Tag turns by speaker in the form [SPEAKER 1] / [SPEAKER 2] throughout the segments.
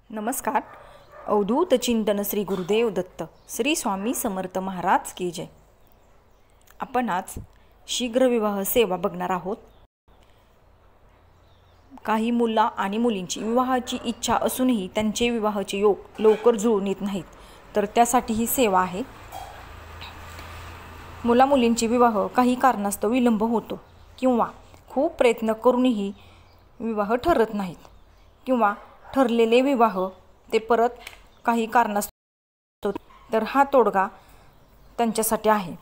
[SPEAKER 1] नमस्कार. अवधूत चिंतन श्री गुरुदेव दत्त श्री स्वामी समर्थ महाराज की जय. आपण आज शीघ्र विवाह सेवा बघणार आहोत. काही मुला आणि मुलींची विवाहाची इच्छा असूनही त्यांचे विवाहाचे योग लवकर जुळून येत नाहीत, तर त्यासाठी ही सेवा आहे. मुला मुलींचे विवाह काही कारणास्तव विलंब होतो किंवा खूप प्रयत्न करूनही विवाह ठरत नाहीत किंवा ठरलेले विवाह ते परत काही कारणास्तव, तर हा तोडगा त्यांच्यासाठी आहे.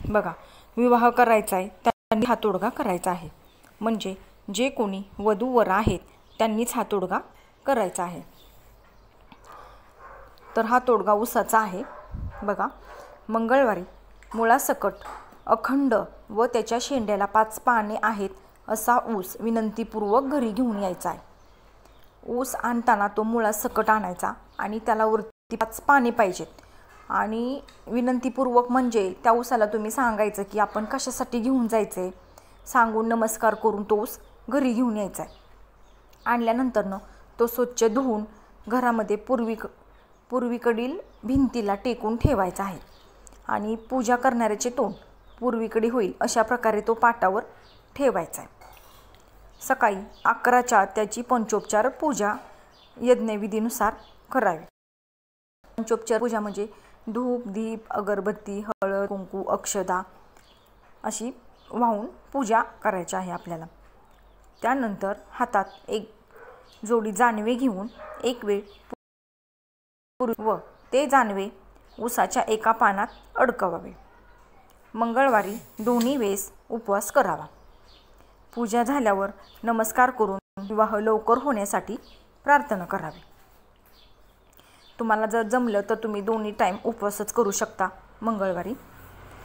[SPEAKER 1] बघा, विवाह करायचा आहे त्यांनी हा तोडगा करायचा आहे. म्हणजे जे कोणी वधूवर आहेत त्यांनीच हा तोडगा करायचा आहे. तर हा तोडगा ऊसाचा आहे. बघा, मंगळवारी मुळासकट अखंड व त्याच्या शेंड्याला 5 पाने आहेत असा ऊस विनंतीपूर्वक घरी घेऊन यायचा आहे. ऊस आणताना तो मुळासकट आणायचा आणि त्याला वरती 5 पाने पाहिजेत. आणि विनंतीपूर्वक म्हणजे त्या ऊसाला तुम्ही सांगायचं की आपण कशासाठी घेऊन जायचे, सांगून नमस्कार करून तो ऊस घरी घेऊन यायचा आहे. आणल्यानंतरनं तो स्वच्छ धुवून घरामध्ये पूर्वीकडील भिंतीला टेकून ठेवायचा आहे. आणि पूजा करणाऱ्याचे तोंड पूर्वीकडे होईल अशा प्रकारे तो पाटावर ठेवायचा आहे. सकाळी 11च्या त्याची पंचोपचार पूजा यज्ञविधीनुसार करावी. पंचोपचार पूजा म्हणजे धूप, दीप, अगरबत्ती, हळद, कुंकू, अक्षदा अशी वाहून पूजा करायची आहे आपल्याला. त्यानंतर हातात एक जोडी जानवे घेऊन एक वेळ व ते जानवे ऊसाच्या एका पानात अडकवावे. मंगळवारी दोन्ही वेळेस उपवास करावा. पूजा झाल्यावर नमस्कार करून विवाह लवकर होण्यासाठी प्रार्थना करावी. तुम्हाला जर जमलं तर तुम्ही दोन्ही टाईम उपवासच करू शकता मंगळवारी.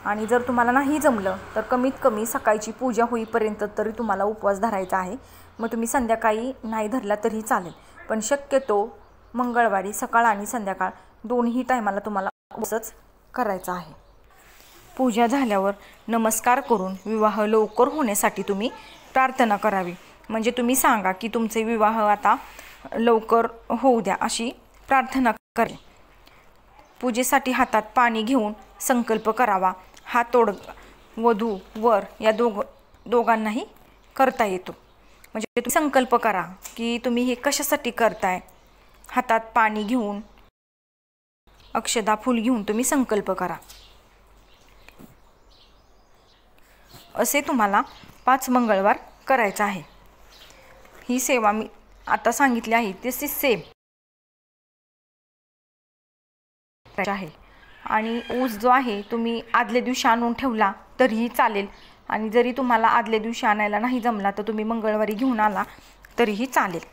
[SPEAKER 1] आणि जर तुम्हाला नाही जमलं तर कमीत कमी सकाळची पूजा होईपर्यंत तरी तुम्हाला उपवास धरायचा आहे. मग तुम्ही संध्याकाळी नाही धरला तरी चालेल, पण शक्यतो मंगळवारी सकाळ आणि संध्याकाळ दोन्ही टायमाला तुम्हाला उपवासच करायचा आहे. पूजा झाल्यावर नमस्कार करून विवाह लवकर होण्यासाठी तुम्ही प्रार्थना करावी. म्हणजे तुम्ही सांगा की तुमचे विवाह आता लवकर होऊ द्या अशी प्रार्थना करा. पूजेसाठी हातात पाणी घेऊन संकल्प करावा. हा तोडगा वधू वर या दोघांनाही करता येतो. म्हणजे तुम्ही संकल्प करा की तुम्ही हे कशासाठी करताय. हातात पाणी घेऊन अक्षदा फूल घेऊन तुम्ही संकल्प करा. असे तुम्हाला 5 मंगळवार करायचं आहे. ही सेवा मी आता सांगितली आहे तशी सेम आहे. आणि ऊस जो आहे तुम्ही आदल्या दिवशी आणून ठेवला तरीही चालेल. आणि जरी तुम्हाला आदल्या दिवशी आणायला नाही जमला तर तुम्ही मंगळवारी घेऊन आला तरीही चालेल.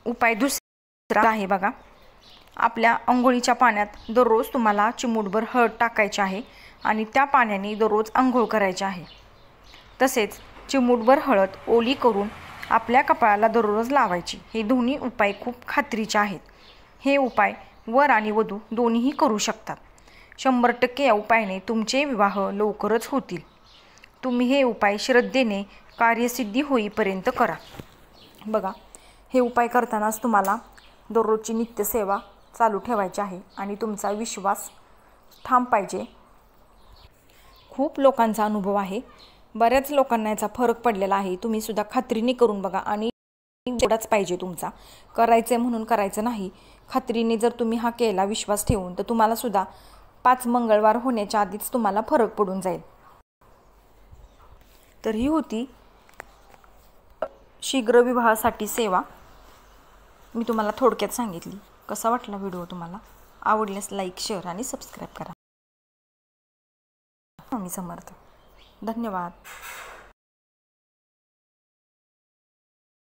[SPEAKER 1] उपाय दुसरा आहे. बघा, आपल्या अंघोळीच्या पाण्यात दररोज तुम्हाला चिमूटभर हळद टाकायची आहे आणि त्या पाण्याने दररोज अंघोळ करायची आहे. तसेच चिमूटभर हळद ओली करून आपल्या कपाळाला दररोज लावायची. हे दोन्ही उपाय खूप खात्रीचे आहेत. हे उपाय वर आणि वधू दोन्हीही करू शकतात. 100% या उपायाने तुमचे विवाह लवकरच होतील. तुम्ही हे उपाय श्रद्धेने कार्यसिद्धी होईपर्यंत करा. बघा, हे उपाय करतानाच तुम्हाला दररोजची नित्यसेवा चालू ठेवायची आहे आणि तुमचा विश्वास ठाम पाहिजे. खूप लोकांचा अनुभव आहे, बऱ्याच लोकांना याचा फरक पडलेला आहे. तुम्ही सुद्धा खात्रीने करून बघा. आणि एवढाच पाहिजे तुमचा, करायचं म्हणून करायचं नाही. खात्रीने जर तुम्ही हा केला विश्वास ठेवून तर तुम्हाला सुद्धा 5 मंगळवार होण्याच्या आधीच तुम्हाला फरक पडून जाईल. तर ही होती शीघ्र विवाहासाठी सेवा. मी तुम्हाला थोडक्यात सांगितली. कसा वाटला व्हिडिओ तुम्हाला? आवडल्यास लाईक, शेअर आणि सबस्क्राईब करा. स्वामी समर्थ. धन्यवाद.